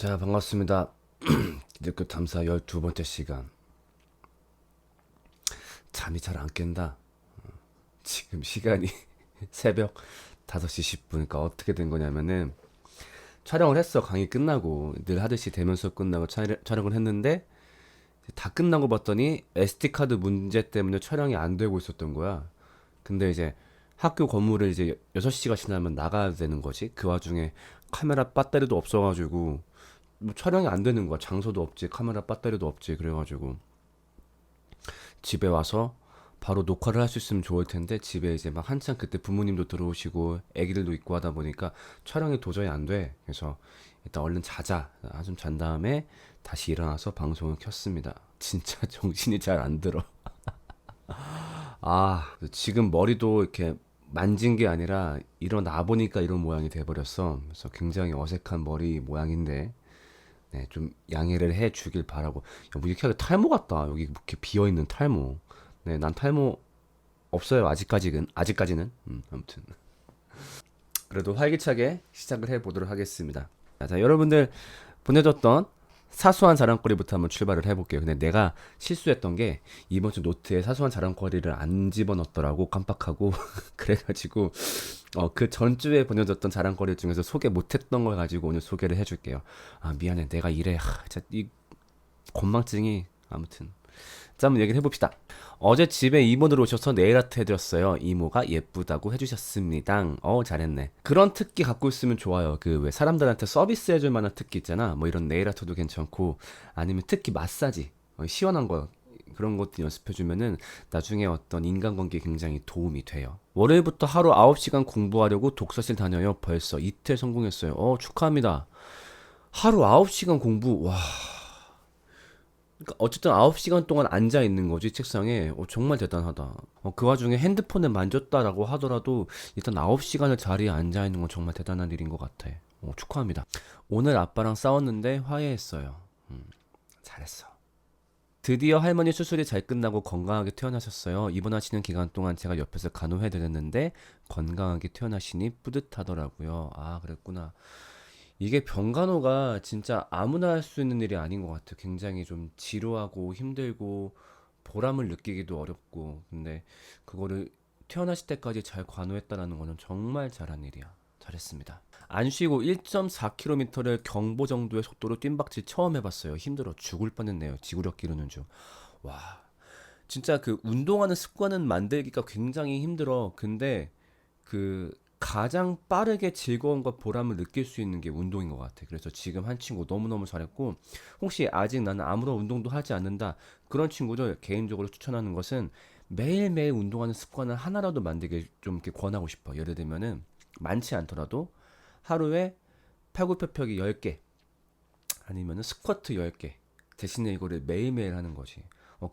자, 반갑습니다. 기독교 탐사 12번째 시간. 잠이 잘 안 깬다. 지금 시간이 새벽 5시 10분. 그러니까 어떻게 된 거냐면은 촬영을 했어. 강의 끝나고 늘 하듯이 대면 수업 끝나고 촬영을 했는데 다 끝나고 봤더니 SD카드 문제 때문에 촬영이 안 되고 있었던 거야. 근데 이제 학교 건물을 이제 6시가 지나면 나가야 되는 거지. 그 와중에 카메라 배터리도 없어가지고 뭐 촬영이 안 되는 거야. 장소도 없지, 카메라 배터리도 없지. 그래가지고 집에 와서 바로 녹화를 할 수 있으면 좋을 텐데 집에 이제 막 한창 그때 부모님도 들어오시고 애기들도 있고 하다 보니까 촬영이 도저히 안 돼. 그래서 일단 얼른 자자. 한숨 잔 다음에 다시 일어나서 방송을 켰습니다. 진짜 정신이 잘 안 들어. 지금 머리도 이렇게 만진 게 아니라 일어나 보니까 이런 모양이 돼버렸어. 그래서 굉장히 어색한 머리 모양인데 네, 좀 양해를 해 주길 바라고. 야, 뭐 이렇게 하기 탈모 같다. 여기 이렇게 비어 있는 탈모. 네, 난 탈모 없어요. 아직까지는. 아무튼 그래도 활기차게 시작을 해 보도록 하겠습니다. 자, 여러분들 보내줬던 사소한 자랑거리부터 한번 출발을 해볼게요. 근데 내가 실수했던 게 이번 주 노트에 사소한 자랑거리를 안 집어넣었더라고. 깜빡하고 그래가지고 그 전주에 보내줬던 자랑거리 중에서 소개 못했던 걸 가지고 오늘 소개를 해줄게요. 아, 미안해. 내가 이래. 진짜 이 건망증이. 아무튼 자, 한번 얘기를 해봅시다. 어제 집에 이모들 오셔서 네일아트 해드렸어요. 이모가 예쁘다고 해주셨습니다. 잘했네. 그런 특기 갖고 있으면 좋아요. 그 왜 사람들한테 서비스 해줄 만한 특기 있잖아. 뭐 이런 네일아트도 괜찮고 아니면 특히 마사지, 시원한 거 그런 것도 연습해주면은 나중에 어떤 인간관계에 굉장히 도움이 돼요. 월요일부터 하루 9시간 공부하려고 독서실 다녀요. 벌써 이틀 성공했어요. 축하합니다. 하루 9시간 공부. 와. 그러니까 어쨌든 9시간 동안 앉아 있는 거지, 책상에. 정말 대단하다. 그 와중에 핸드폰을 만졌다라고 하더라도 일단 9시간을 자리에 앉아 있는 건 정말 대단한 일인 것 같아. 축하합니다. 오늘 아빠랑 싸웠는데 화해했어요. 잘했어. 드디어 할머니 수술이 잘 끝나고 건강하게 퇴원하셨어요. 입원하시는 기간 동안 제가 옆에서 간호해드렸는데 건강하게 퇴원하시니 뿌듯하더라고요. 아, 그랬구나. 이게 병간호가 진짜 아무나 할 수 있는 일이 아닌 것 같아요. 굉장히 좀 지루하고 힘들고 보람을 느끼기도 어렵고. 근데 그거를 태어나실 때까지 잘 관호했다라는 거는 정말 잘한 일이야. 잘했습니다. 안 쉬고 1.4km를 경보 정도의 속도로 뜀박질 처음 해봤어요. 힘들어 죽을 뻔했네요. 지구력 기르는 중. 와, 진짜 그 운동하는 습관은 만들기가 굉장히 힘들어. 근데 그 가장 빠르게 즐거움과 보람을 느낄 수 있는 게 운동인 것 같아. 그래서 지금 한 친구 너무너무 잘했고, 혹시 아직 나는 아무런 운동도 하지 않는다, 그런 친구들 개인적으로 추천하는 것은 매일매일 운동하는 습관을 하나라도 만들게 좀 이렇게 권하고 싶어. 예를 들면은 많지 않더라도 하루에 팔굽혀펴기 10개 아니면은 스쿼트 10개 대신에 이거를 매일매일 하는 거지.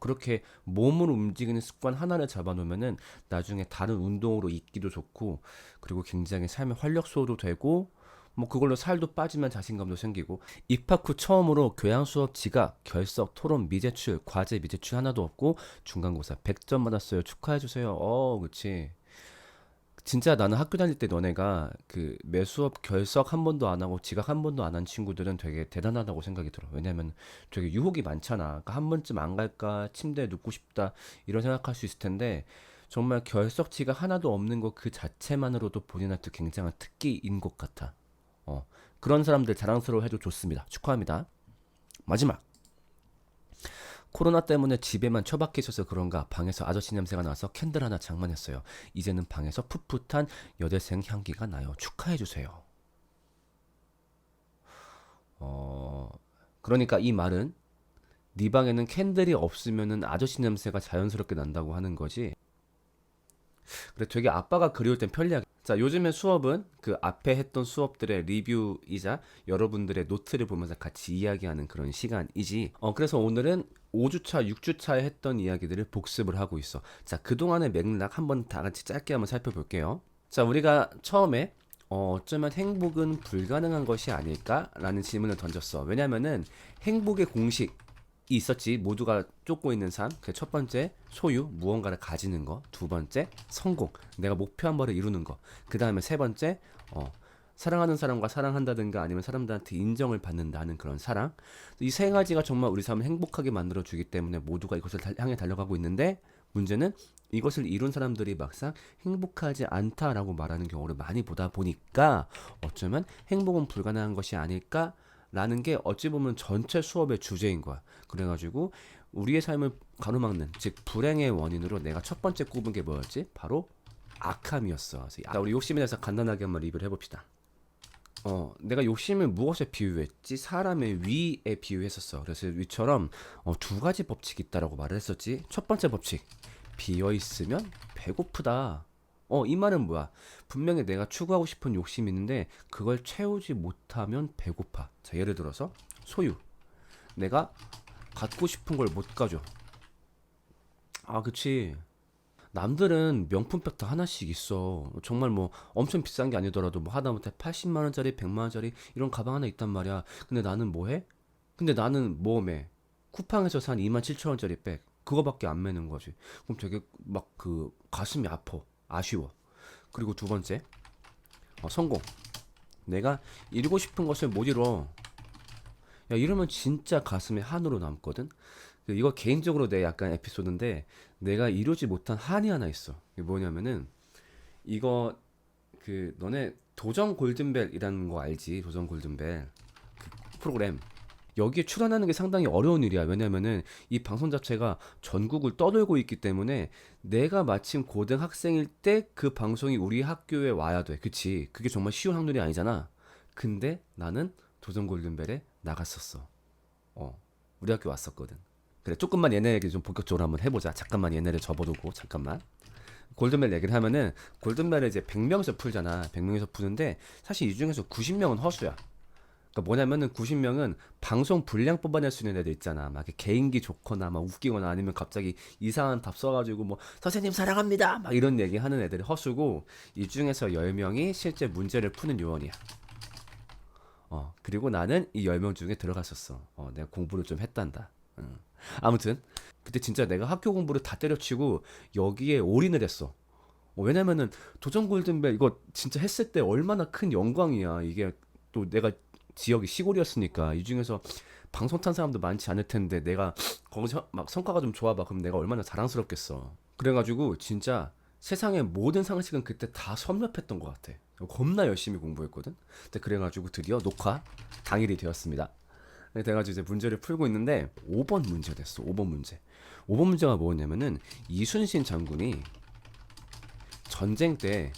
그렇게 몸을 움직이는 습관 하나를 잡아놓으면은 나중에 다른 운동으로 있기도 좋고, 그리고 굉장히 삶의 활력소도 되고, 뭐 그걸로 살도 빠지면 자신감도 생기고. 입학 후 처음으로 교양 수업 지각, 결석, 토론, 미제출, 과제 미제출 하나도 없고 중간고사 100점 받았어요. 축하해주세요. 그치. 진짜 나는 학교 다닐 때 너네가 그 매수업 결석 한 번도 안 하고 지각 한 번도 안 한 친구들은 되게 대단하다고 생각이 들어. 왜냐면 되게 유혹이 많잖아. 그러니까 한 번쯤 안 갈까, 침대에 눕고 싶다, 이런 생각할 수 있을 텐데, 정말 결석 지각 하나도 없는 것 그 자체만으로도 본인한테 굉장한 특기인 것 같아. 그런 사람들 자랑스러워해도 좋습니다. 축하합니다. 마지막. 코로나 때문에 집에만 처박혀 있어서 그런가 방에서 아저씨 냄새가 나서 캔들 하나 장만했어요. 이제는 방에서 풋풋한 여대생 향기가 나요. 축하해주세요. 그러니까 이 말은 네 방에는 캔들이 없으면은 아저씨 냄새가 자연스럽게 난다고 하는 거지. 그래, 되게 아빠가 그리울 땐 편리하게. 자, 요즘에 수업은 그 앞에 했던 수업들의 리뷰이자 여러분들의 노트를 보면서 같이 이야기하는 그런 시간이지. 그래서 오늘은 5주차, 6주차에 했던 이야기들을 복습을 하고 있어. 자, 그동안의 맥락 한번 다 같이 짧게 한번 살펴볼게요. 자, 우리가 처음에 어쩌면 행복은 불가능한 것이 아닐까? 라는 질문을 던졌어. 왜냐면은 행복의 공식 있었지. 모두가 쫓고 있는 삶. 그 첫 번째, 소유, 무언가를 가지는 거. 두 번째, 성공, 내가 목표한 바를 이루는 거. 그 다음에 세 번째, 사랑하는 사람과 사랑한다든가 아니면 사람들한테 인정을 받는다는 그런 사랑. 이 세 가지가 정말 우리 삶을 행복하게 만들어주기 때문에 모두가 이것을 향해 달려가고 있는데 문제는 이것을 이룬 사람들이 막상 행복하지 않다라고 말하는 경우를 많이 보다 보니까 어쩌면 행복은 불가능한 것이 아닐까라는 게 어찌 보면 전체 수업의 주제인 거야. 그래가지고 우리의 삶을 가로막는 즉 불행의 원인으로 내가 첫 번째 꼽은 게 뭐였지? 바로 악함이었어. 자, 우리 욕심에 대해서 간단하게 한번 리뷰를 해봅시다. 내가 욕심을 무엇에 비유했지? 사람의 위에 비유했었어. 그래서 위처럼 두 가지 법칙이 있다라고 말을 했었지. 첫 번째 법칙, 비어 있으면 배고프다. 이 말은 뭐야? 분명히 내가 추구하고 싶은 욕심이 있는데 그걸 채우지 못하면 배고파. 자, 예를 들어서 소유. 내가 갖고 싶은 걸 못 가져. 아, 그치. 남들은 명품백 다 하나씩 있어. 정말 뭐 엄청 비싼 게 아니더라도 뭐 하다못해 80만 원짜리, 100만 원짜리 이런 가방 하나 있단 말이야. 근데 나는 뭐 해? 근데 나는 뭐 매? 쿠팡에서 산 2만 7천 원짜리 백. 그거밖에 안 매는 거지. 그럼 되게 막 그 가슴이 아파. 아쉬워. 그리고 두 번째, 성공. 내가 이루고 싶은 것을 못 이뤄. 야, 이러면 진짜 가슴에 한으로 남거든. 이거 개인적으로 내 약간 에피소드인데 내가 이루지 못한 한이 하나 있어. 이게 뭐냐면은 이거 너네 도전 골든벨이라는 거 알지? 도전 골든벨 그 프로그램. 여기에 출연하는 게 상당히 어려운 일이야. 왜냐면은 이 방송 자체가 전국을 떠돌고 있기 때문에 내가 마침 고등학생일 때 그 방송이 우리 학교에 와야 돼. 그치? 그게 정말 쉬운 확률이 아니잖아. 근데 나는 도전 골든벨에 나갔었어. 우리 학교 왔었거든. 그래, 조금만 얘네 얘기 좀 본격적으로 한번 해보자. 잠깐만 얘네를 접어두고 잠깐만. 골든벨 얘기를 하면은 골든벨을 이제 100명에서 풀잖아. 100명에서 푸는데 사실 이 중에서 90명은 허수야. 그러니까 뭐냐면은 90명은 방송 분량 뽑아낼 수 있는 애들 있잖아. 막 이렇게 개인기 좋거나 막 웃기거나 아니면 갑자기 이상한 답 써가지고 뭐 선생님 사랑합니다 막 이런 얘기 하는 애들이 허수고 이 중에서 10명이 실제 문제를 푸는 요원이야. 그리고 나는 이 10명 중에 들어갔었어. 내가 공부를 좀 했단다. 아무튼 그때 진짜 내가 학교 공부를 다 때려치고 여기에 올인을 했어. 왜냐면은 도전 골든벨 이거 진짜 했을 때 얼마나 큰 영광이야. 이게 또 내가 지역이 시골이었으니까 이 중에서 방송 탄 사람도 많지 않을 텐데 내가 거기서 막 성과가 좀 좋아봐. 그럼 내가 얼마나 자랑스럽겠어. 그래가지고 진짜 세상의 모든 상식은 그때 다 섭렵했던 것 같아. 겁나 열심히 공부했거든. 근데 그래가지고 드디어 녹화 당일이 되었습니다. 돼가지고 이제 문제를 풀고 있는데 5번 문제 됐어. 5번 문제. 5번 문제가 뭐였냐면은 이순신 장군이 전쟁 때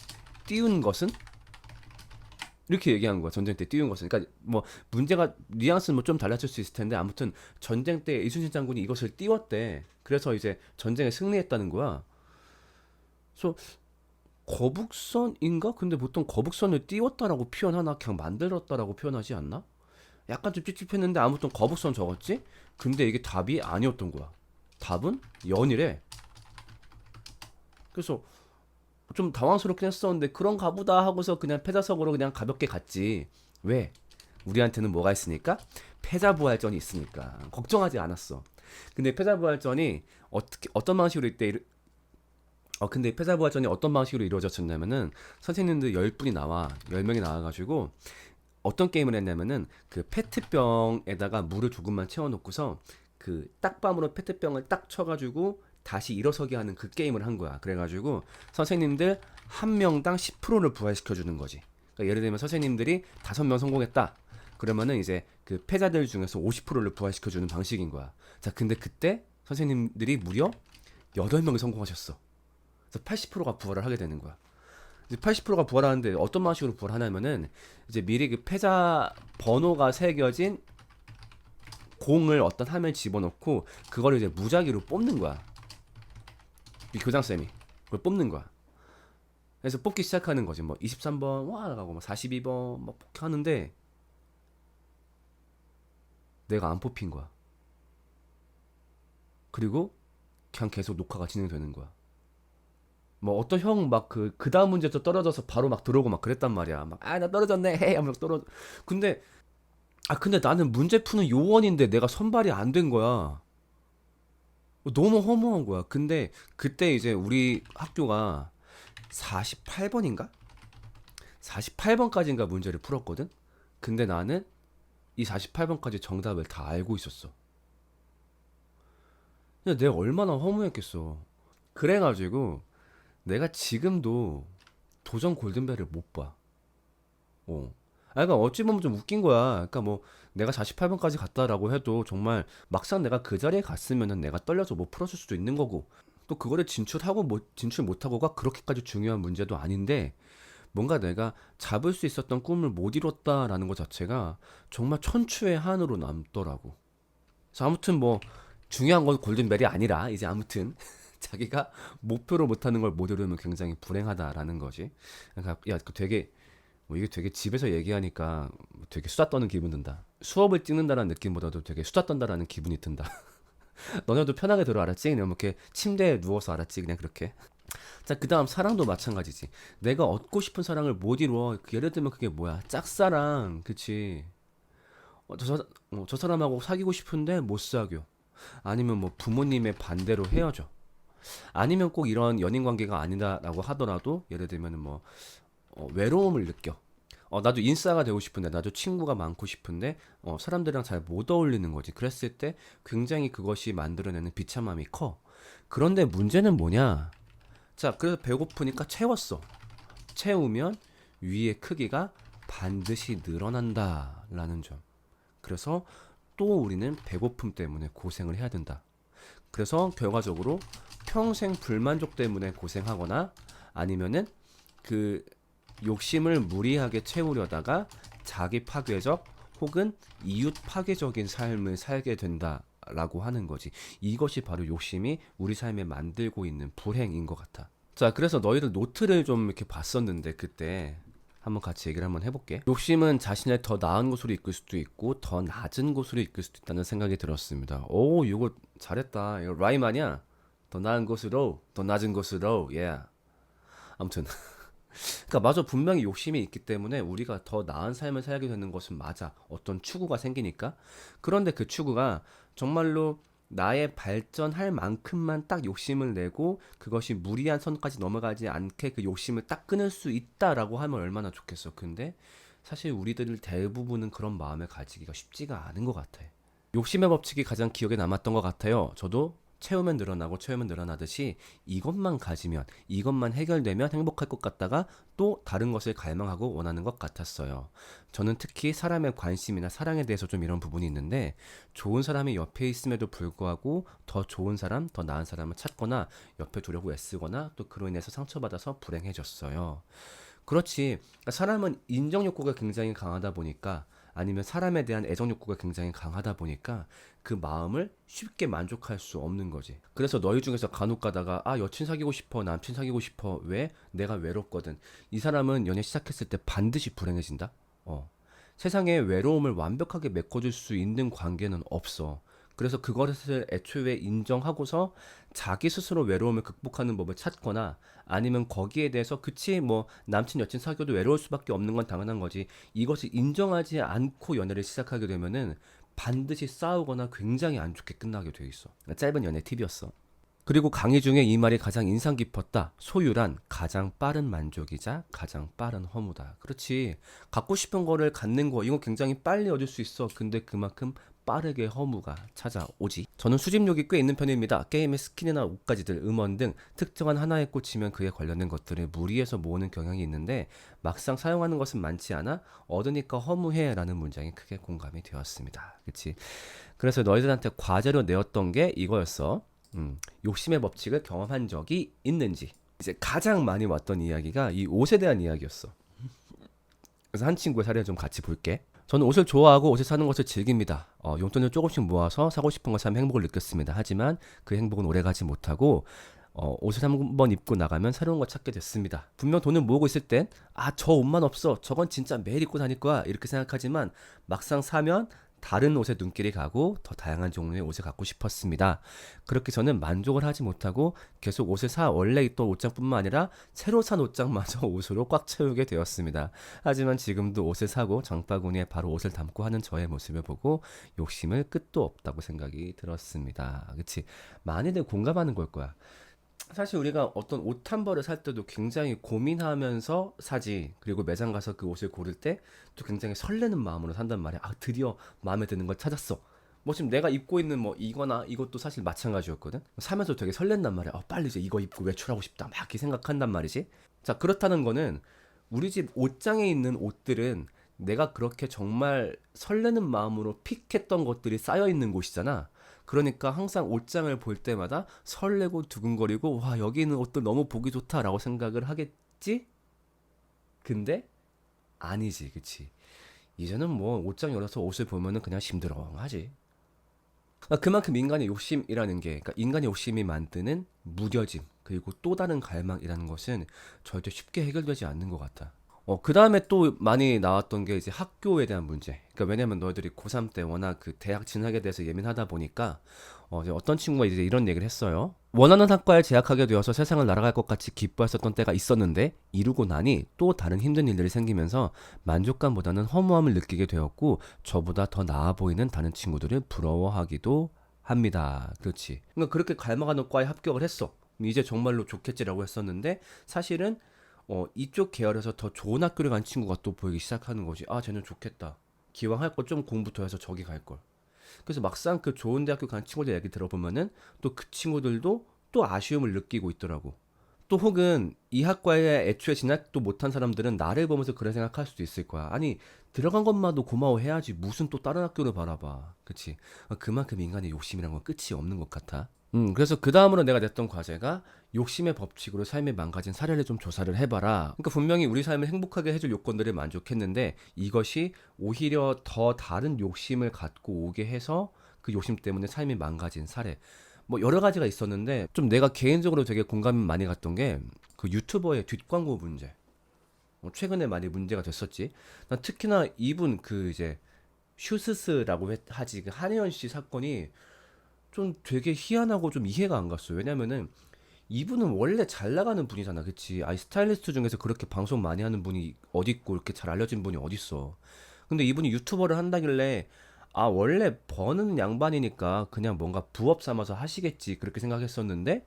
띄운 것은 이렇게 얘기한 거야. 전쟁 때 띄운 것은. 그러니까 뭐 문제가 뉘앙스는 뭐 좀 달라질 수 있을 텐데 아무튼 전쟁 때 이순신 장군이 이것을 띄웠대. 그래서 이제 전쟁에 승리했다는 거야. 그래서 거북선인가? 근데 보통 거북선을 띄웠다라고 표현하나 그냥 만들었다라고 표현하지 않나? 약간 좀 찝찝했는데 아무튼 거북선 적었지? 근데 이게 답이 아니었던 거야. 답은 연이래. 그래서 좀 당황스럽긴 했었는데 그런가 보다 하고서 그냥 패자석으로 그냥 가볍게 갔지. 왜? 우리한테는 뭐가 있으니까? 패자부활전이 있으니까 걱정하지 않았어. 근데 패자부활전이 어떤 방식으로 근데 패자부활전이 어떤 방식으로 이루어졌냐면은 선생님들 10분이 나와 10명이 나와가지고 어떤 게임을 했냐면은 그 페트병에다가 물을 조금만 채워놓고서 그 딱밤으로 페트병을 딱 쳐가지고 다시 일어서게 하는 그 게임을 한 거야. 그래가지고 선생님들 한 명당 10%를 부활시켜 주는 거지. 그러니까 예를 들면 선생님들이 5명 성공했다. 그러면은 이제 그 패자들 중에서 50%를 부활시켜 주는 방식인 거야. 자, 근데 그때 선생님들이 무려 8명이 성공하셨어. 그래서 80%가 부활을 하게 되는 거야. 이제 80%가 부활하는데 어떤 방식으로 부활하냐면은 이제 미리 그 패자 번호가 새겨진 공을 어떤 화면에 집어넣고 그걸 이제 무작위로 뽑는 거야. 이 교장쌤이 그걸 뽑는 거야. 그래서 뽑기 시작하는 거지. 뭐 23번 와 나가고 뭐 42번 막 하는데 내가 안 뽑힌 거야. 그리고 그냥 계속 녹화가 진행되는 거야. 뭐 어떤 형 막 그 다음 문제도 떨어져서 바로 막 들어오고 막 그랬단 말이야. 막 아 나 떨어졌네 헤 하면서 떨어. 근데 근데 나는 문제 푸는 요원인데 내가 선발이 안 된 거야. 너무 허무한 거야. 근데 그때 이제 우리 학교가 48번인가? 48번까지인가 문제를 풀었거든. 근데 나는 이 48번까지 정답을 다 알고 있었어. 근데 내가 얼마나 허무했겠어. 그래가지고 내가 지금도 도전 골든벨을 못 봐. 어. 그러니까 어찌 보면 좀 웃긴 거야. 그러니까 뭐 내가 48번까지 갔다라고 해도 정말 막상 내가 그 자리에 갔으면은 내가 떨려서 못 풀었을 수도 있는 거고, 또 그거를 진출하고 못 진출 못하고가 그렇게까지 중요한 문제도 아닌데, 뭔가 내가 잡을 수 있었던 꿈을 못 이뤘다라는 것 자체가 정말 천추의 한으로 남더라고. 그래서 아무튼 뭐 중요한 건 골든벨이 아니라 이제 아무튼 자기가 목표로 못하는 걸 못 이루면 굉장히 불행하다라는 거지. 그러니까 야, 그 되게 뭐 이게 되게 집에서 얘기하니까 되게 수다 떠는 기분 든다. 수업을 찍는다라는 느낌보다도 되게 수다 떤다라는 기분이 든다. 너네도 편하게 들어 알았지? 그냥 뭐 이렇게 침대에 누워서 알았지? 그냥 그렇게. 자, 그 다음 사랑도 마찬가지지. 내가 얻고 싶은 사랑을 못 이루어. 예를 들면 그게 뭐야? 짝사랑, 그치? 저 사람하고 사귀고 싶은데 못 사귀어. 아니면 뭐 부모님의 반대로 헤어져. 아니면 꼭 이런 연인 관계가 아니다라고 하더라도 예를 들면 뭐 외로움을 느껴. 나도 인싸가 되고 싶은데, 나도 친구가 많고 싶은데, 사람들이랑 잘 못 어울리는 거지. 그랬을 때 굉장히 그것이 만들어내는 비참함이 커. 그런데 문제는 뭐냐? 자, 그래서 배고프니까 채웠어. 채우면 위의 크기가 반드시 늘어난다라는 점. 그래서 또 우리는 배고픔 때문에 고생을 해야 된다. 그래서 결과적으로 평생 불만족 때문에 고생하거나 아니면은 그 욕심을 무리하게 채우려다가 자기 파괴적 혹은 이웃 파괴적인 삶을 살게 된다라고 하는 거지. 이것이 바로 욕심이 우리 삶에 만들고 있는 불행인 것 같아. 자, 그래서 너희들 노트를 좀 이렇게 봤었는데 그때 한번 같이 얘기를 한번 해볼게. 욕심은 자신을 더 나은 곳으로 이끌 수도 있고 더 낮은 곳으로 이끌 수도 있다는 생각이 들었습니다. 오, 이거 잘했다. 이거 라임 아니야? 더 나은 곳으로, 더 낮은 곳으로, yeah. 아무튼 그러니까 맞아, 분명히 욕심이 있기 때문에 우리가 더 나은 삶을 살게 되는 것은 맞아. 어떤 추구가 생기니까. 그런데 그 추구가 정말로 나의 발전할 만큼만 딱 욕심을 내고 그것이 무리한 선까지 넘어가지 않게 그 욕심을 딱 끊을 수 있다라고 하면 얼마나 좋겠어. 근데 사실 우리들 대부분은 그런 마음을 가지기가 쉽지가 않은 것 같아. 욕심의 법칙이 가장 기억에 남았던 것 같아요. 저도 채우면 늘어나고 채우면 늘어나듯이 이것만 가지면, 이것만 해결되면 행복할 것 같다가 또 다른 것을 갈망하고 원하는 것 같았어요. 저는 특히 사람의 관심이나 사랑에 대해서 좀 이런 부분이 있는데, 좋은 사람이 옆에 있음에도 불구하고 더 좋은 사람, 더 나은 사람을 찾거나 옆에 두려고 애쓰거나 또 그로 인해서 상처받아서 불행해졌어요. 그렇지. 그러니까 사람은 인정 욕구가 굉장히 강하다 보니까, 아니면 사람에 대한 애정 욕구가 굉장히 강하다 보니까 그 마음을 쉽게 만족할 수 없는 거지. 그래서 너희 중에서 간혹 가다가 여친 사귀고 싶어, 남친 사귀고 싶어. 왜? 내가 외롭거든. 이 사람은 연애 시작했을 때 반드시 불행해진다. 세상에 외로움을 완벽하게 메꿔줄 수 있는 관계는 없어. 그래서 그것을 애초에 인정하고서 자기 스스로 외로움을 극복하는 법을 찾거나 아니면 거기에 대해서 그치 뭐 남친 여친 사귀어도 외로울 수밖에 없는 건 당연한 거지. 이것을 인정하지 않고 연애를 시작하게 되면은 반드시 싸우거나 굉장히 안 좋게 끝나게 돼 있어. 짧은 연애 팁이었어. 그리고 강의 중에 이 말이 가장 인상 깊었다. 소유란 가장 빠른 만족이자 가장 빠른 허무다. 그렇지. 갖고 싶은 거를 갖는 거, 이건 굉장히 빨리 얻을 수 있어. 근데 그만큼 빠르게 허무가 찾아오지. 저는 수집욕이 꽤 있는 편입니다. 게임의 스킨이나 옷가지들, 음원 등 특정한 하나에 꽂히면 그에 관련된 것들을 무리해서 모으는 경향이 있는데 막상 사용하는 것은 많지 않아 얻으니까 허무해 라는 문장이 크게 공감이 되었습니다. 그치? 그래서 너희들한테 과제로 내었던 게 이거였어. 욕심의 법칙을 경험한 적이 있는지. 이제 가장 많이 왔던 이야기가 이 옷에 대한 이야기였어. 그래서 한 친구의 사례를 좀 같이 볼게. 저는 옷을 좋아하고 옷을 사는 것을 즐깁니다. 용돈을 조금씩 모아서 사고 싶은 걸 사면 행복을 느꼈습니다. 하지만 그 행복은 오래가지 못하고 옷을 한 번 입고 나가면 새로운 걸 찾게 됐습니다. 분명 돈을 모으고 있을 땐 저 옷만 없어. 저건 진짜 매일 입고 다닐 거야. 이렇게 생각하지만 막상 사면 다른 옷에 눈길이 가고 더 다양한 종류의 옷을 갖고 싶었습니다. 그렇게 저는 만족을 하지 못하고 계속 옷을 원래 있던 옷장뿐만 아니라 새로 산 옷장마저 옷으로 꽉 채우게 되었습니다. 하지만 지금도 옷을 사고 장바구니에 바로 옷을 담고 하는 저의 모습을 보고 욕심을 끝도 없다고 생각이 들었습니다. 그치? 많이들 공감하는 걸 거야. 사실 우리가 어떤 옷 한 벌을 살 때도 굉장히 고민하면서 사지. 그리고 매장 가서 그 옷을 고를 때 또 굉장히 설레는 마음으로 산단 말이야. 아, 드디어 마음에 드는 걸 찾았어. 뭐 지금 내가 입고 있는 뭐 이거나 이것도 사실 마찬가지였거든. 사면서 되게 설렌단 말이야. 빨리 이제 이거 입고 외출하고 싶다. 막 이렇게 생각한단 말이지. 자, 그렇다는 거는 우리 집 옷장에 있는 옷들은 내가 그렇게 정말 설레는 마음으로 픽했던 것들이 쌓여 있는 곳이잖아. 그러니까 항상 옷장을 볼 때마다 설레고 두근거리고 와, 여기 있는 옷들 너무 보기 좋다라고 생각을 하겠지? 근데 아니지, 그치? 이제는 뭐 옷장 열어서 옷을 보면은 그냥 심드렁하지. 그만큼 인간의 욕심이라는 게, 그러니까 인간의 욕심이 만드는 무뎌짐, 그리고 또 다른 갈망이라는 것은 절대 쉽게 해결되지 않는 것 같아. 그 다음에 또 많이 나왔던 게 이제 학교에 대한 문제. 그러니까 왜냐면 너희들이 고3 때 워낙 그 대학 진학에 대해서 예민하다 보니까, 이제 어떤 친구가 이제 이런 얘기를 했어요. 원하는 학과에 재학하게 되어서 세상을 날아갈 것 같이 기뻐했었던 때가 있었는데, 이루고 나니 또 다른 힘든 일들이 생기면서 만족감보다는 허무함을 느끼게 되었고, 저보다 더 나아 보이는 다른 친구들을 부러워하기도 합니다. 그렇지. 그러니까 그렇게 갈망하는 과에 합격을 했어. 이제 정말로 좋겠지라고 했었는데, 사실은 이쪽 계열에서 더 좋은 학교를 간 친구가 또 보이기 시작하는 거지. 아, 쟤는 좋겠다. 기왕 할 거 좀 공부 더 해서 저기 갈 걸. 그래서 막상 그 좋은 대학교 간 친구들 얘기 들어보면은 또 그 친구들도 또 아쉬움을 느끼고 있더라고. 또 혹은 이 학과에 애초에 진학도 못한 사람들은 나를 보면서 그런 생각할 수도 있을 거야. 아니, 들어간 것만도 고마워해야지 무슨 또 다른 학교를 바라봐. 그치? 그만큼 인간의 욕심이란 건 끝이 없는 것 같아. 그래서 그 다음으로 내가 냈던 과제가 욕심의 법칙으로 삶이 망가진 사례를 좀 조사를 해봐라. 그러니까 분명히 우리 삶을 행복하게 해줄 요건들을 만족했는데 이것이 오히려 더 다른 욕심을 갖고 오게 해서 그 욕심 때문에 삶이 망가진 사례. 뭐 여러 가지가 있었는데 좀 내가 개인적으로 되게 공감이 많이 갔던 게 그 유튜버의 뒷광고 문제. 최근에 많이 문제가 됐었지. 난 특히나 이분 그 이제 슈스스라고 하지 그 한혜연 씨 사건이 좀 되게 희한하고 좀 이해가 안 갔어요. 왜냐면은 이분은 원래 잘 나가는 분이잖아, 그치? 아니 스타일리스트 중에서 그렇게 방송 많이 하는 분이 어딨고 이렇게 잘 알려진 분이 어딨어? 근데 이분이 유튜버를 한다길래 아 원래 버는 양반이니까 그냥 뭔가 부업 삼아서 하시겠지 그렇게 생각했었는데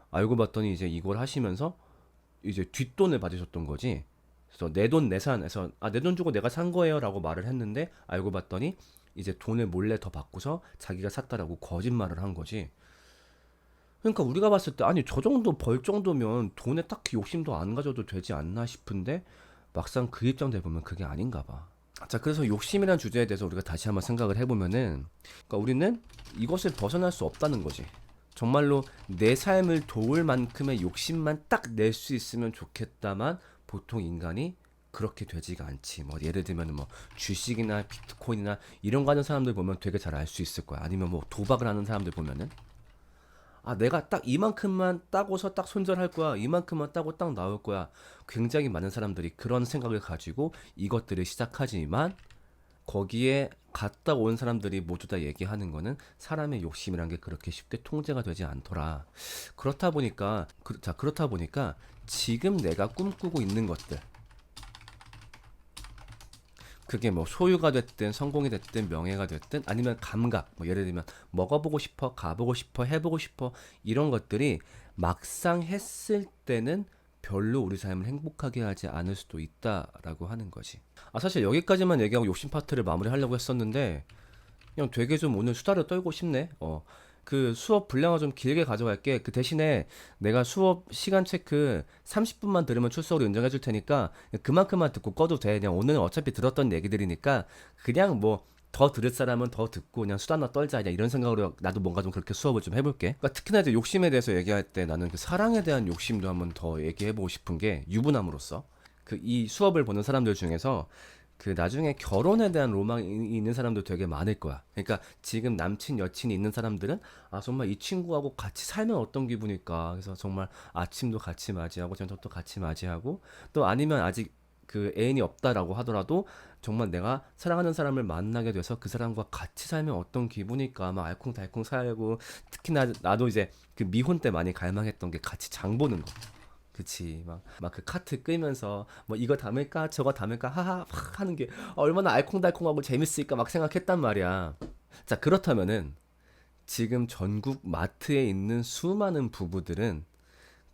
알고 봤더니 이제 이걸 하시면서 이제 뒷돈을 받으셨던 거지. 그래서 내 돈 내산해서 아 내 돈 주고 내가 산 거예요라고 말을 했는데 알고 봤더니 이제 돈을 몰래 더 받고서 자기가 샀다라고 거짓말을 한 거지. 그러니까 우리가 봤을 때 아니 저 정도 벌 정도면 돈에 딱히 욕심도 안 가져도 되지 않나 싶은데 막상 그 입장 돼 보면 그게 아닌가 봐. 자, 그래서 욕심이란 주제에 대해서 우리가 다시 한번 생각을 해보면은, 그러니까 우리는 이것을 벗어날 수 없다는 거지. 정말로 내 삶을 도울 만큼의 욕심만 딱 낼 수 있으면 좋겠다만 보통 인간이 그렇게 되지가 않지. 뭐 예를 들면 뭐 주식이나 비트코인이나 이런 거 하는 사람들 보면 되게 잘 알 수 있을 거야. 아니면 뭐 도박을 하는 사람들 보면은 아, 내가 딱 이만큼만 따고서 딱 손절할 거야. 이만큼만 따고 딱 나올 거야. 굉장히 많은 사람들이 그런 생각을 가지고 이것들을 시작하지만 거기에 갔다 온 사람들이 모두 다 얘기하는 거는 사람의 욕심이란 게 그렇게 쉽게 통제가 되지 않더라. 그렇다 보니까 지금 내가 꿈꾸고 있는 것들, 그게 뭐 소유가 됐든 성공이 됐든 명예가 됐든 아니면 감각 뭐 예를 들면 먹어보고 싶어 가보고 싶어 해보고 싶어 이런 것들이 막상 했을 때는 별로 우리 삶을 행복하게 하지 않을 수도 있다라고 하는 거지. 아 사실 여기까지만 얘기하고 욕심 파트를 마무리하려고 했었는데 그냥 되게 좀 오늘 수다를 떨고 싶네. 그 수업 분량을 좀 길게 가져갈게. 그 대신에 내가 수업 시간 체크 30분만 들으면 출석으로 인정해 줄 테니까 그만큼만 듣고 꺼도 돼. 그냥 오늘은 어차피 들었던 얘기들이니까 그냥 뭐 더 들을 사람은 더 듣고 그냥 수다나 떨자 그냥 이런 생각으로 나도 뭔가 좀 그렇게 수업을 좀 해볼게. 그러니까 특히나 이제 욕심에 대해서 얘기할 때 나는 그 사랑에 대한 욕심도 한번 더 얘기해보고 싶은 게 유부남으로서 그 이 수업을 보는 사람들 중에서 그 나중에 결혼에 대한 로망이 있는 사람도 되게 많을 거야. 그러니까 지금 남친 여친이 있는 사람들은 아 정말 이 친구하고 같이 살면 어떤 기분일까. 그래서 정말 아침도 같이 맞이하고 저녁도 같이 맞이하고 또 아니면 아직 그 애인이 없다라고 하더라도 정말 내가 사랑하는 사람을 만나게 돼서 그 사람과 같이 살면 어떤 기분일까 막 알콩달콩 살고 특히나 나도 이제 그 미혼 때 많이 갈망했던 게 같이 장 보는 거. 그치 막 그 카트 끌면서 뭐 이거 담을까 저거 담을까 하하 막 하는 게 얼마나 알콩달콩하고 재밌을까 막 생각했단 말이야. 자 그렇다면은 지금 전국 마트에 있는 수많은 부부들은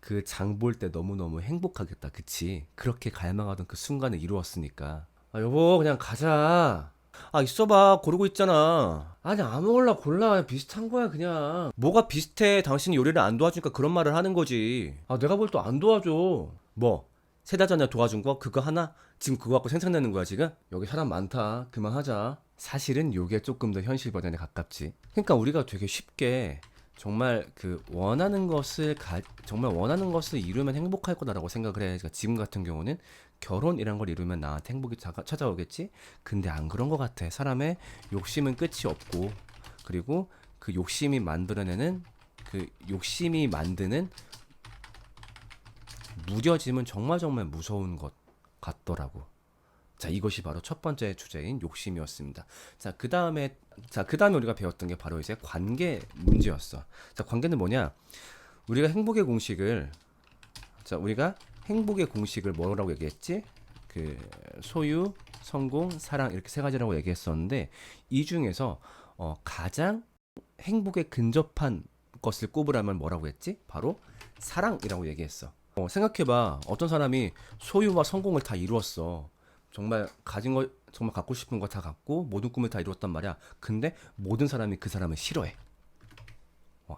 그 장 볼 때 너무너무 행복하겠다. 그치? 그렇게 갈망하던 그 순간을 이루었으니까. 아, 여보, 그냥 가자. 아, 있어봐. 고르고 있잖아. 아니, 아무거나 골라. 비슷한 거야, 그냥. 뭐가 비슷해? 당신이 요리를 안 도와주니까 그런 말을 하는 거지. 아, 내가 볼 또 안 도와줘. 뭐? 3달 전에 도와준 거? 그거 하나? 지금 그거 갖고 생각내는 거야, 지금? 여기 사람 많다. 그만하자. 사실은 요게 조금 더 현실 버전에 가깝지. 그러니까 우리가 되게 쉽게 정말 그 정말 원하는 것을 이루면 행복할 거다라고 생각을 해. 그러니까 지금 같은 경우는 결혼이란 걸 이루면 나한테 행복이 찾아오겠지? 근데 안 그런 것 같아. 사람의 욕심은 끝이 없고, 그리고 그 욕심이 만드는 무뎌짐은 정말 정말 무서운 것 같더라고. 자, 이것이 바로 첫 번째 주제인 욕심이었습니다. 그 다음에 우리가 배웠던 게 바로 이제 관계 문제였어. 자, 관계는 뭐냐? 우리가 행복의 공식을, 우리가 행복의 공식을 뭐라고 얘기했지? 그, 소유, 성공, 사랑, 이렇게 3가지라고 얘기했었는데, 이 중에서, 가장 행복에 근접한 것을 꼽으라면 뭐라고 했지? 바로 사랑이라고 얘기했어. 생각해봐. 어떤 사람이 소유와 성공을 다 이루었어. 정말 갖고 싶은 거 다 갖고 모든 꿈을 다 이루었단 말이야. 근데 모든 사람이 그 사람을 싫어해.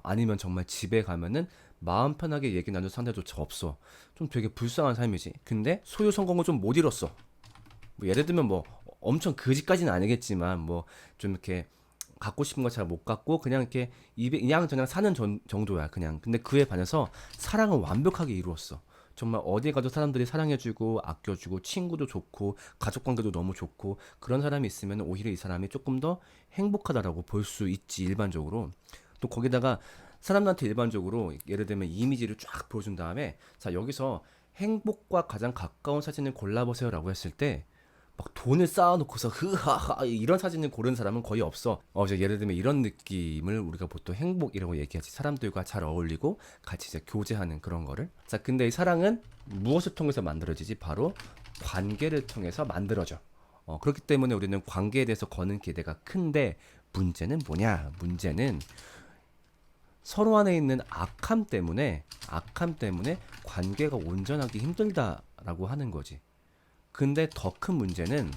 아니면 정말 집에 가면은 마음 편하게 얘기 나눌 상대조차 없어. 좀 되게 불쌍한 삶이지. 근데 소유 성공을 좀 못 이뤘어. 뭐 예를 들면 뭐 엄청 그지까지는 아니겠지만 뭐 좀 이렇게 갖고 싶은 거 잘 못 갖고 그냥 이렇게 입에 그냥 사는 정도야. 그냥. 근데 그에 반해서 사랑은 완벽하게 이루었어. 정말 어디 가도 사람들이 사랑해주고 아껴주고 친구도 좋고 가족 관계도 너무 좋고 그런 사람이 있으면 오히려 이 사람이 조금 더 행복하다라고 볼 수 있지, 일반적으로. 또 거기다가 사람들한테 일반적으로 예를 들면 이미지를 쫙 보여준 다음에, 자, 여기서 행복과 가장 가까운 사진을 골라보세요라고 했을 때 막 돈을 쌓아놓고서 흐하하 이런 사진을 고른 사람은 거의 없어. 이제 예를 들면 이런 느낌을 우리가 보통 행복이라고 얘기하지. 사람들과 잘 어울리고 같이 이제 교제하는 그런 거를. 자, 근데 이 사랑은 무엇을 통해서 만들어지지? 바로 관계를 통해서 만들어져. 그렇기 때문에 우리는 관계에 대해서 거는 기대가 큰데, 문제는 뭐냐? 문제는 서로 안에 있는 악함 때문에 관계가 온전하기 힘들다라고 하는 거지. 근데 더 큰 문제는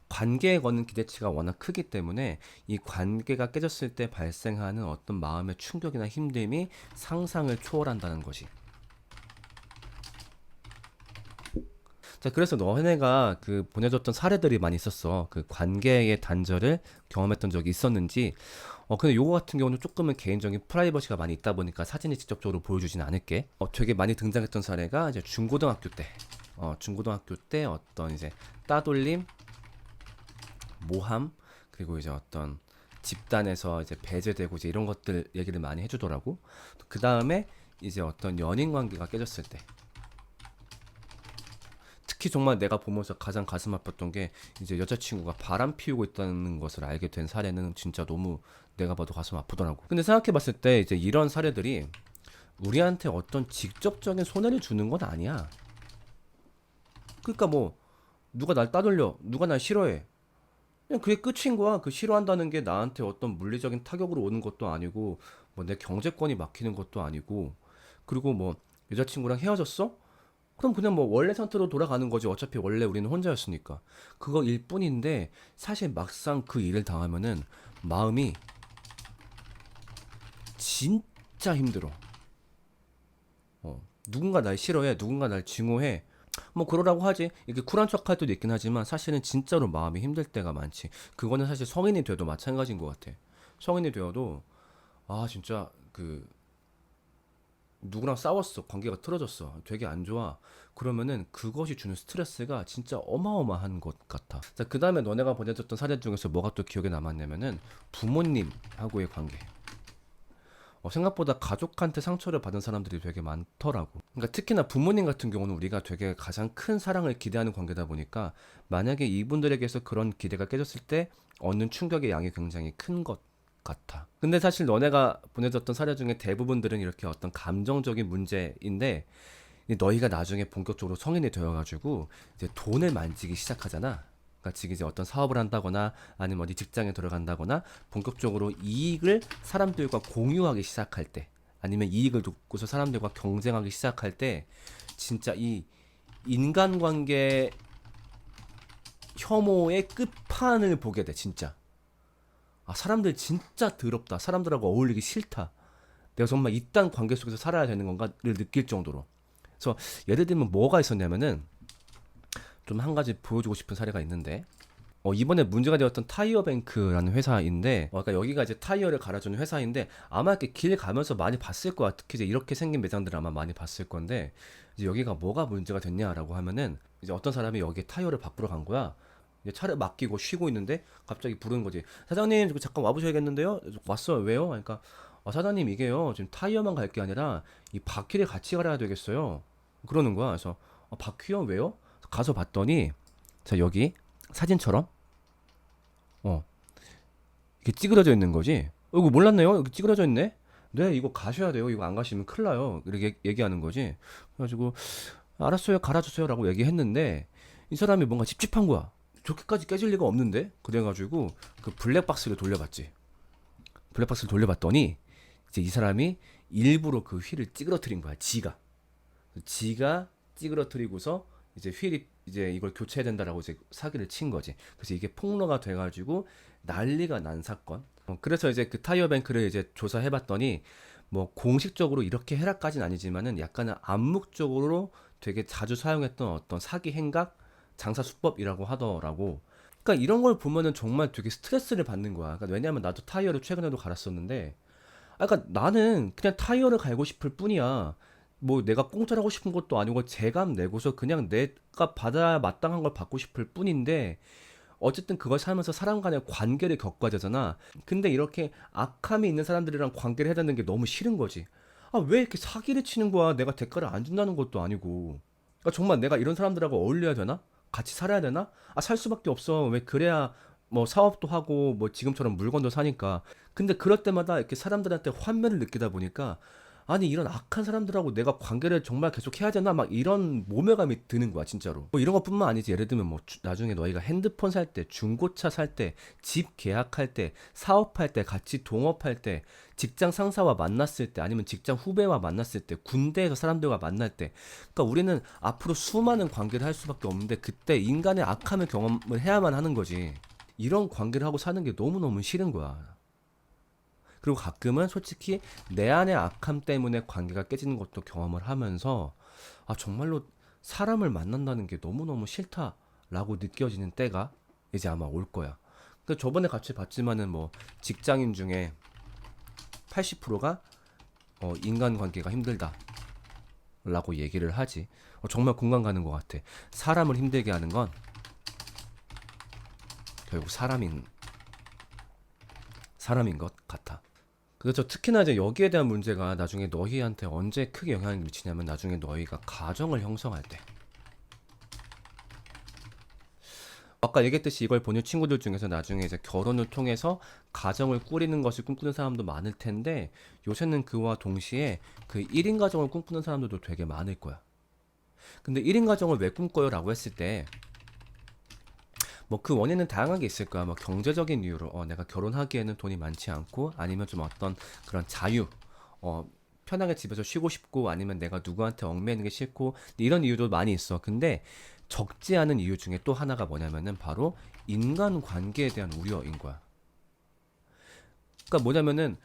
관계에 거는 기대치가 워낙 크기 때문에 이 관계가 깨졌을 때 발생하는 어떤 마음의 충격이나 힘듦이 상상을 초월한다는 것이. 자, 그래서 너네가 그 보내줬던 사례들이 많이 있었어. 그 관계의 단절을 경험했던 적이 있었는지. 근데 요거 같은 경우는 조금은 개인적인 프라이버시가 많이 있다 보니까 사진이 직접적으로 보여주진 않을게. 되게 많이 등장했던 사례가 이제 중고등학교 때 어떤 이제 따돌림, 모함, 그리고 이제 어떤 집단에서 이제 배제되고 이제 이런 것들 얘기를 많이 해주더라고. 그 다음에 이제 어떤 연인 관계가 깨졌을 때, 특히 정말 내가 보면서 가장 가슴 아팠던 게 이제 여자친구가 바람 피우고 있다는 것을 알게 된 사례는 진짜 너무 내가 봐도 가슴 아프더라고. 근데 생각해봤을 때 이제 이런 사례들이 우리한테 어떤 직접적인 손해를 주는 건 아니야. 그러니까 뭐 누가 날 따돌려, 누가 날 싫어해, 그냥 그게 끝인 거야. 그 싫어한다는 게 나한테 어떤 물리적인 타격으로 오는 것도 아니고, 뭐 내 경제권이 막히는 것도 아니고, 그리고 뭐 여자친구랑 헤어졌어? 그럼 그냥 뭐 원래 상태로 돌아가는 거지. 어차피 원래 우리는 혼자였으니까. 그거 일 뿐인데, 사실 막상 그 일을 당하면은 마음이 진짜 힘들어. 누군가 날 싫어해, 누군가 날 증오해. 뭐 그러라고 하지. 이게 쿨한 척할 때도 있긴 하지만 사실은 진짜로 마음이 힘들 때가 많지. 그거는 사실 성인이 돼도 마찬가지인 것 같아. 성인이 되어도 진짜 그 누구랑 싸웠어, 관계가 틀어졌어, 되게 안 좋아. 그러면은 그것이 주는 스트레스가 진짜 어마어마한 것 같아. 자, 그 다음에 너네가 보내줬던 사례 중에서 뭐가 또 기억에 남았냐면은 부모님하고의 관계. 생각보다 가족한테 상처를 받은 사람들이 되게 많더라고. 그러니까 특히나 부모님 같은 경우는 우리가 되게 가장 큰 사랑을 기대하는 관계다 보니까 만약에 이분들에게서 그런 기대가 깨졌을 때 얻는 충격의 양이 굉장히 큰 것 같아. 근데 사실 너네가 보내줬던 사례 중에 대부분들은 이렇게 어떤 감정적인 문제인데, 너희가 나중에 본격적으로 성인이 되어가지고 이제 돈을 만지기 시작하잖아. 그러니까 즉 이제 어떤 사업을 한다거나 아니면 어디 직장에 들어간다거나 본격적으로 이익을 사람들과 공유하기 시작할 때, 아니면 이익을 돕고서 사람들과 경쟁하기 시작할 때 진짜 이 인간관계 혐오의 끝판을 보게 돼 진짜. 아, 사람들 진짜 더럽다. 사람들하고 어울리기 싫다. 내가 정말 이딴 관계 속에서 살아야 되는 건가를 느낄 정도로. 그래서 예를 들면 뭐가 있었냐면은 좀 한 가지 보여주고 싶은 사례가 있는데 이번에 문제가 되었던 타이어뱅크라는 회사인데 그러니까 여기가 이제 타이어를 갈아주는 회사인데 아마 이렇게 길 가면서 많이 봤을 거야. 특히 이제 이렇게 생긴 매장들을 아마 많이 봤을 건데 이제 여기가 뭐가 문제가 됐냐라고 하면은 이제 어떤 사람이 여기에 타이어를 바꾸러 간 거야. 이제 차를 맡기고 쉬고 있는데 갑자기 부르는 거지. 사장님 잠깐 와보셔야겠는데요. 왔어요. 왜요? 그러니까 사장님 이게요 지금 타이어만 갈 게 아니라 이 바퀴를 같이 갈아야 되겠어요. 그러는 거야. 그래서 바퀴요? 왜요? 가서 봤더니 자 여기 사진처럼 이렇게 찌그러져 있는 거지. 이거 몰랐네요. 이거 찌그러져 있네. 네, 이거 가셔야 돼요. 이거 안 가시면 큰일 나요. 이렇게 얘기하는 거지. 그래가지고 알았어요, 갈아주세요라고 얘기했는데 이 사람이 뭔가 찝찝한 거야. 저렇게까지 깨질 리가 없는데. 그래가지고 그 블랙박스를 돌려봤지. 블랙박스를 돌려봤더니 이제 이 사람이 일부러 그 휠을 찌그러뜨린 거야. 지가 찌그러뜨리고서 이제 휠이 이제 이걸 교체해야 된다라고 이제 사기를 친 거지. 그래서 이게 폭로가 돼가지고 난리가 난 사건. 그래서 이제 그 타이어뱅크를 이제 조사해봤더니 뭐 공식적으로 이렇게 해라까지는 아니지만은 약간은 암묵적으로 되게 자주 사용했던 어떤 사기 행각, 장사 수법이라고 하더라고. 그러니까 이런 걸 보면은 정말 되게 스트레스를 받는 거야. 그러니까 왜냐하면 나도 타이어를 최근에도 갈았었는데 그러니까 나는 그냥 타이어를 갈고 싶을 뿐이야. 뭐 내가 공짜로 하고 싶은 것도 아니고 제값 내고서 그냥 내가 받아야 마땅한 걸 받고 싶을 뿐인데 어쨌든 그걸 살면서 사람 간의 관계를 겪어야 되잖아. 근데 이렇게 악함이 있는 사람들이랑 관계를 해야 되는 게 너무 싫은 거지. 아, 왜 이렇게 사기를 치는 거야? 내가 대가를 안 준다는 것도 아니고. 그러니까 정말 내가 이런 사람들하고 어울려야 되나? 같이 살아야 되나? 아, 살 수밖에 없어. 왜 그래야 뭐 사업도 하고 뭐 지금처럼 물건도 사니까. 근데 그럴 때마다 이렇게 사람들한테 환멸을 느끼다 보니까 아니 이런 악한 사람들하고 내가 관계를 정말 계속 해야 되나 막 이런 모멸감이 드는 거야 진짜로. 뭐 이런 것뿐만 아니지. 예를 들면 뭐 나중에 너희가 핸드폰 살 때, 중고차 살 때, 집 계약할 때, 사업할 때, 같이 동업할 때, 직장 상사와 만났을 때, 아니면 직장 후배와 만났을 때, 군대에서 사람들과 만날 때, 그러니까 우리는 앞으로 수많은 관계를 할 수밖에 없는데 그때 인간의 악함을 경험을 해야만 하는 거지. 이런 관계를 하고 사는 게 너무너무 싫은 거야. 그리고 가끔은 솔직히 내 안의 악함 때문에 관계가 깨지는 것도 경험을 하면서 아 정말로 사람을 만난다는 게 너무너무 싫다라고 느껴지는 때가 이제 아마 올 거야. 그 저번에 같이 봤지만은 뭐 직장인 중에 80%가 인간관계가 힘들다라고 얘기를 하지. 정말 공감 가는 것 같아. 사람을 힘들게 하는 건 결국 사람인 것 같아. 그렇죠. 특히나 이제 여기에 대한 문제가 나중에 너희한테 언제 크게 영향을 미치냐면 나중에 너희가 가정을 형성할 때. 아까 얘기했듯이 이걸 보는 친구들 중에서 나중에 이제 결혼을 통해서 가정을 꾸리는 것을 꿈꾸는 사람도 많을 텐데 요새는 그와 동시에 그 1인 가정을 꿈꾸는 사람들도 되게 많을 거야. 근데 1인 가정을 왜 꿈꿔요? 라고 했을 때 뭐 그 원인은 다양한 게 있을 거야. 뭐 경제적인 이유로 내가 결혼하기에는 돈이 많지 않고 아니면 좀 어떤 그런 자유 편하게 집에서 쉬고 싶고 아니면 내가 누구한테 얽매이는 게 싫고 이런 이유도 많이 있어. 근데 적지 않은 이유 중에 또 하나가 뭐냐면은 바로 인간관계에 대한 우려인 거야. 그러니까 뭐냐면은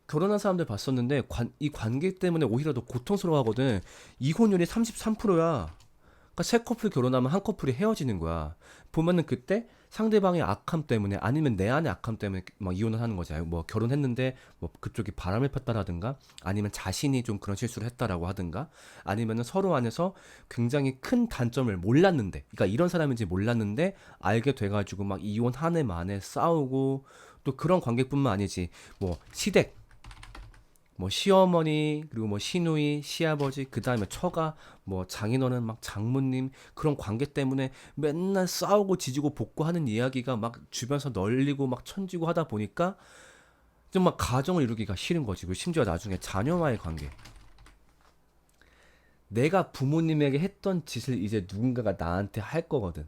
결혼한 사람들 봤었는데 이 관계 때문에 오히려 더 고통스러워하거든. 이혼율이 33%야. 그러니까 세 커플 결혼하면 한 커플이 헤어지는 거야. 보면은 그때 상대방의 악함 때문에 아니면 내 안의 악함 때문에 막 이혼을 하는 거지. 뭐 결혼했는데 뭐 그쪽이 바람을 폈다라든가 아니면 자신이 좀 그런 실수를 했다라고 하든가 아니면은 서로 안에서 굉장히 큰 단점을 몰랐는데 그러니까 이런 사람인지 몰랐는데 알게 돼가지고 막 이혼 한 해 만에 싸우고 또 그런 관계뿐만 아니지 뭐 시댁 뭐 시어머니 그리고 뭐 시누이 시아버지 그 다음에 처가 뭐 장인어른 막 장모님 그런 관계 때문에 맨날 싸우고 지지고 볶고하는 이야기가 막 주변에서 널리고 막 천지고 하다 보니까 좀 막 가정을 이루기가 싫은 거지. 그리고 심지어 나중에 자녀와의 관계 내가 부모님에게 했던 짓을 이제 누군가가 나한테 할 거거든.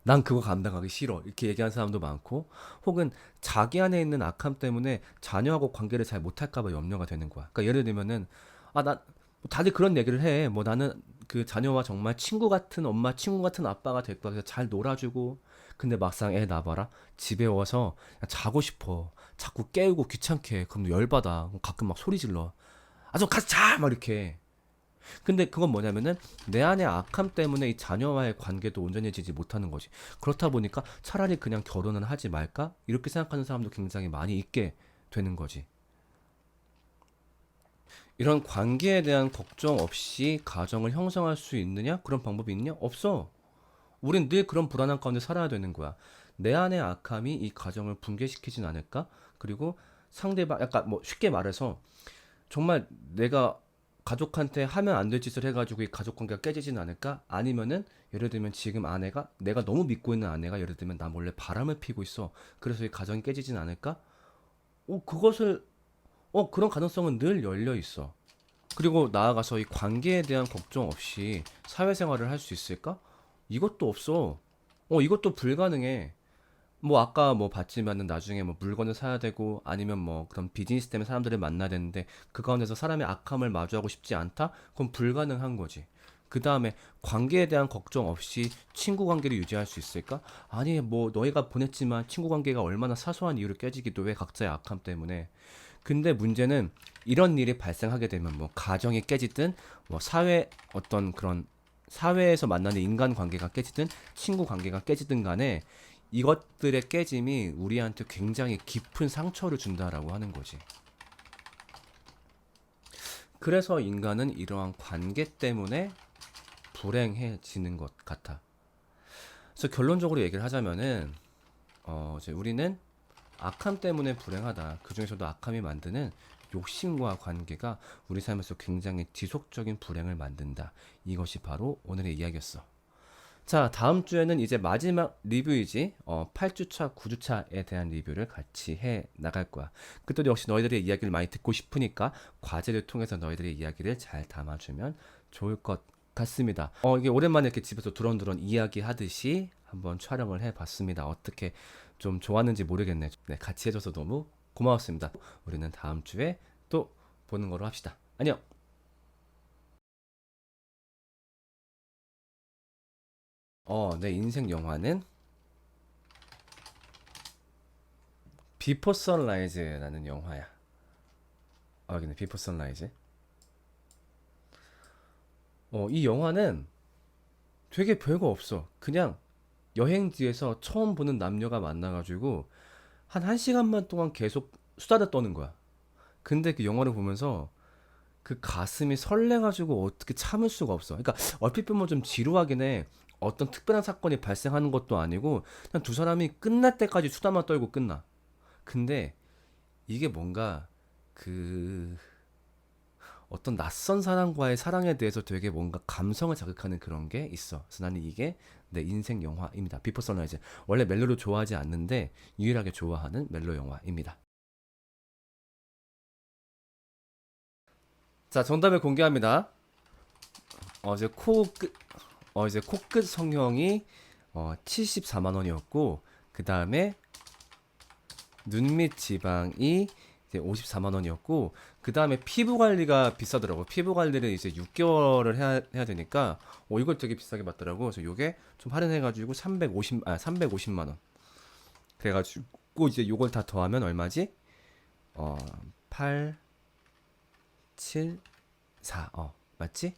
난 그거 감당하기 싫어. 이렇게 얘기하는 사람도 많고, 혹은 자기 안에 있는 악함 때문에 자녀하고 관계를 잘 못할까 봐 염려가 되는 거야. 그러니까 예를 들면은, 다들 그런 얘기를 해. 뭐 나는 그 자녀와 정말 친구 같은 엄마, 친구 같은 아빠가 될 거야. 그래서 잘 놀아주고. 근데 막상 애 낳아봐라. 집에 와서 그냥 자고 싶어. 자꾸 깨우고 귀찮게 해. 그럼 열받아. 가끔 막 소리 질러. 아, 좀 가서 자! 막 이렇게. 근데 그건 뭐냐면은 내 안의 악함 때문에 이 자녀와의 관계도 온전해지지 못하는 거지. 그렇다 보니까 차라리 그냥 결혼은 하지 말까? 이렇게 생각하는 사람도 굉장히 많이 있게 되는 거지. 이런 관계에 대한 걱정 없이 가정을 형성할 수 있느냐? 그런 방법이 있냐? 없어. 우린 늘 그런 불안한 가운데 살아야 되는 거야. 내 안의 악함이 이 가정을 붕괴시키진 않을까? 그리고 상대방, 약간 뭐 쉽게 말해서 정말 내가 가족한테 하면 안 될 짓을 해가지고 이 가족 관계가 깨지진 않을까? 아니면은 예를 들면 지금 아내가 내가 너무 믿고 있는 아내가 예를 들면 나 몰래 바람을 피고 있어. 그래서 이 가정이 깨지진 않을까? 그것을 그런 가능성은 늘 열려 있어. 그리고 나아가서 이 관계에 대한 걱정 없이 사회생활을 할 수 있을까? 이것도 없어. 이것도 불가능해. 뭐 아까 뭐 봤지만은 나중에 뭐 물건을 사야 되고 아니면 뭐 그런 비즈니스 때문에 사람들을 만나야 되는데 그 가운데서 사람의 악함을 마주하고 싶지 않다? 그건 불가능한 거지. 그 다음에 관계에 대한 걱정 없이 친구 관계를 유지할 수 있을까? 아니 뭐 너희가 보냈지만 친구 관계가 얼마나 사소한 이유로 깨지기도 해 각자의 악함 때문에. 근데 문제는 이런 일이 발생하게 되면 뭐 가정이 깨지든 뭐 사회 어떤 그런 사회에서 만나는 인간 관계가 깨지든 친구 관계가 깨지든 간에 이것들의 깨짐이 우리한테 굉장히 깊은 상처를 준다라고 하는 거지. 그래서 인간은 이러한 관계 때문에 불행해지는 것 같아. 그래서 결론적으로 얘기를 하자면은 이제 우리는 악함 때문에 불행하다. 그 중에서도 악함이 만드는 욕심과 관계가 우리 삶에서 굉장히 지속적인 불행을 만든다. 이것이 바로 오늘의 이야기였어. 자, 다음 주에는 이제 마지막 리뷰이지. 8주차, 9주차에 대한 리뷰를 같이 해 나갈 거야. 그때도 역시 너희들의 이야기를 많이 듣고 싶으니까 과제를 통해서 너희들의 이야기를 잘 담아주면 좋을 것 같습니다. 이게 오랜만에 이렇게 집에서 두런두런 이야기하듯이 한번 촬영을 해봤습니다. 어떻게 좀 좋았는지 모르겠네. 네, 같이 해줘서 너무 고마웠습니다. 우리는 다음 주에 또 보는 거로 합시다. 안녕! 내 인생 영화는 비포 선라이즈라는 영화야. 여기는 비포 선라이즈. 이 영화는 되게 별거 없어. 그냥 여행지에서 처음 보는 남녀가 만나가지고 한 1시간만 동안 계속 수다를 떠는 거야. 근데 그 영화를 보면서 그 가슴이 설레가지고 어떻게 참을 수가 없어. 그러니까 얼핏 보면 좀 지루하긴 해. 어떤 특별한 사건이 발생하는 것도 아니고 그냥 두 사람이 끝날 때까지 수다만 떨고 끝나. 근데 이게 뭔가 그 어떤 낯선 사람과의 사랑에 대해서 되게 뭔가 감성을 자극하는 그런 게 있어. 그래서 나는 이게 내 인생 영화입니다. 비포 선라이즈. 원래 멜로를 좋아하지 않는데 유일하게 좋아하는 멜로 영화입니다. 자, 정답을 공개합니다. 어제 코끝 이제 코끝 성형이 74만 원이었고 그 다음에 눈 밑 지방이 이제 54만 원이었고 그 다음에 피부 관리가 비싸더라고. 피부 관리를 이제 6개월을 해야 되니까 이걸 되게 비싸게 받더라고. 그래서 요게 좀 할인해가지고 350만 원. 그래가지고 이제 요걸 다 더하면 얼마지? 8, 7, 4. 맞지?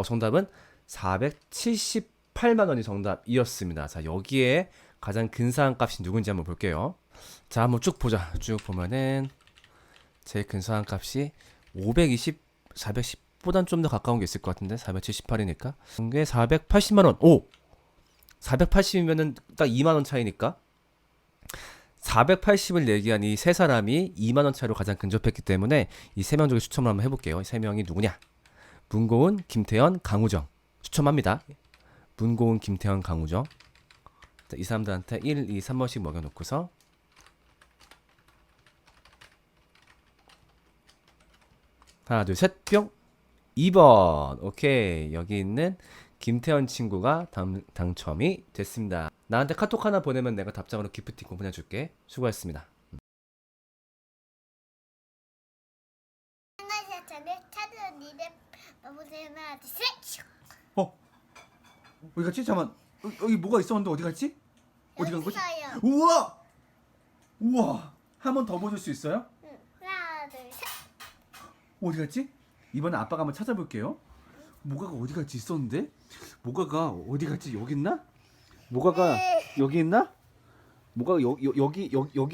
정답은 478만 원이 정답이었습니다. 자, 여기에 가장 근사한 값이 누군지 한번 볼게요. 자, 한번 쭉 보자. 쭉 보면은 제일 근사한 값이 520, 410보단 좀 더 가까운 게 있을 것 같은데 478이니까 이게 480만 원. 480이면은 딱 2만 원 차이니까 480을 내기한 이 세 사람이 2만 원 차이로 가장 근접했기 때문에 이 세 명 중에 추첨을 한번 해볼게요. 이 세 명이 누구냐? 문고은, 김태현, 강우정 추첨합니다. 문고은, 김태현, 강우정. 자, 이 사람들한테 1, 2, 3번씩 먹여놓고서 하나, 둘, 셋, 뿅. 2번. 오케이. 여기 있는 김태현 친구가 당첨이 됐습니다. 나한테 카톡 하나 보내면 내가 답장으로 기프티콘 보내줄게. 수고했습니다. 한가사차를 찾은 일에 너무세요 하나 둘셋 어? 어디 갔지? 잠깐만. 여기 뭐가 있었는데 어디 갔지? 어디 간 거지? 있어요. 우와! 우와! 한 번 더 보여줄 수 있어요? 응. 하나 둘셋 어디 갔지? 이번에 아빠가 한번 찾아볼게요. 모가가 어디 갔지 있었는데? 모가가 어디 갔지? 여기 있나? 모가가 여기 있나? 모가가 여기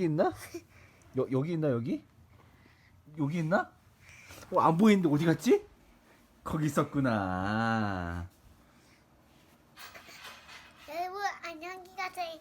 있나? 여기 있나 여기? 여기 있나? 안 보이는데 어디 갔지? 거기 있었구나. 여러분 안녕히 가세요.